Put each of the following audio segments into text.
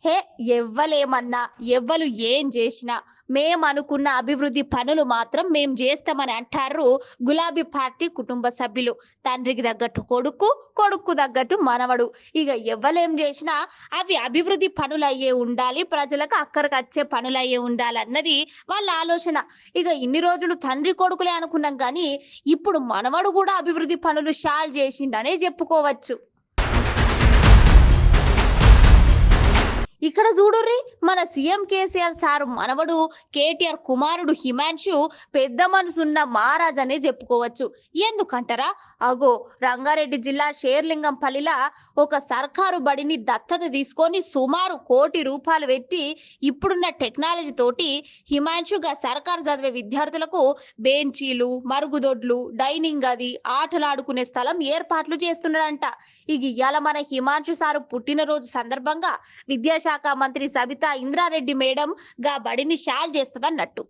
హే, ఎవ్వలేమన్నా ఎవ్వలు ఏం చేసినా మేమనుకున్న అభివృద్ధి పనులు మాత్రం మేం చేస్తామని అంటారు గులాబీ పార్టీ కుటుంబ సభ్యులు. తండ్రికి తగ్గట్టు కొడుకు, కొడుకు తగ్గట్టు మనవడు. ఇక ఎవ్వలేం చేసినా అవి అభివృద్ధి పనులు అయ్యే ఉండాలి, ప్రజలకు అక్కడికి వచ్చే పనులు అయ్యే ఉండాలన్నది వాళ్ళ ఆలోచన. ఇక ఇన్ని రోజులు తండ్రి కొడుకులే అనుకున్నాం కానీ ఇప్పుడు మనవడు కూడా అభివృద్ధి పనులు షాల్ చేసిండనే చెప్పుకోవచ్చు. ఇక్కడ చూడుర్రి, మన సీఎం కేసీఆర్ సారు మనవడు కేటీఆర్ కుమారుడు హిమాంశు పెద్ద మనసున్న మహారాజ్ అనే చెప్పుకోవచ్చు. ఎందుకంటారా, అగో రంగారెడ్డి జిల్లా షేర్లింగంపల్లిలా ఒక సర్కారు బడిని దత్తత తీసుకొని సుమారు ₹1,00,00,000 పెట్టి ఇప్పుడున్న టెక్నాలజీ తోటి హిమాంశుగా సర్కారు చదివే విద్యార్థులకు బెంచీలు, మరుగుదొడ్లు, డైనింగ్ గది, ఆటలాడుకునే స్థలం ఏర్పాట్లు చేస్తున్నాడంట. ఇక ఇవాళ మన హిమాంశు సారు పుట్టినరోజు సందర్భంగా విద్యాశాఖ మంత్రి సబితా ఇంద్రారెడ్డి మేడం గా బడిని షాల్ చేస్తదన్నట్టు.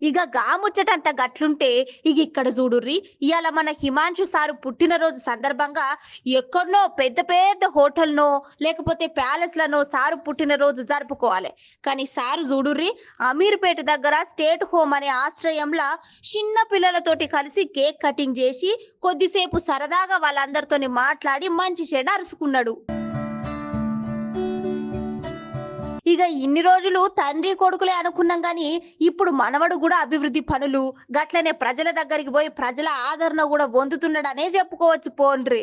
ఇక గాముచ్చటంట గట్లుంటే ఇక ఇక్కడ చూడుర్రి, ఇవాళ మన హిమాంశు సారు పుట్టినరోజు సందర్భంగా ఎక్కడనో పెద్ద పెద్ద హోటల్నో లేకపోతే ప్యాలెస్లనో సారు పుట్టినరోజు జరుపుకోవాలి. కానీ సారు చూడుర్రి, అమీర్పేట దగ్గర స్టేట్ హోమ్ అనే ఆశ్రయంలో చిన్న పిల్లలతోటి కలిసి కేక్ కటింగ్ చేసి కొద్దిసేపు సరదాగా వాళ్ళందరితోని మాట్లాడి మంచి చెడ అరుచుకున్నాడు. ఇక ఇన్ని రోజులు తండ్రి కొడుకులే అనుకున్నాం కానీ ఇప్పుడు మనవడు కూడా అభివృద్ధి పనులు గట్లనే ప్రజల దగ్గరికి పోయి ప్రజల ఆదరణ కూడా పొందుతున్నాడనే చెప్పుకోవచ్చు. పోండ్రి.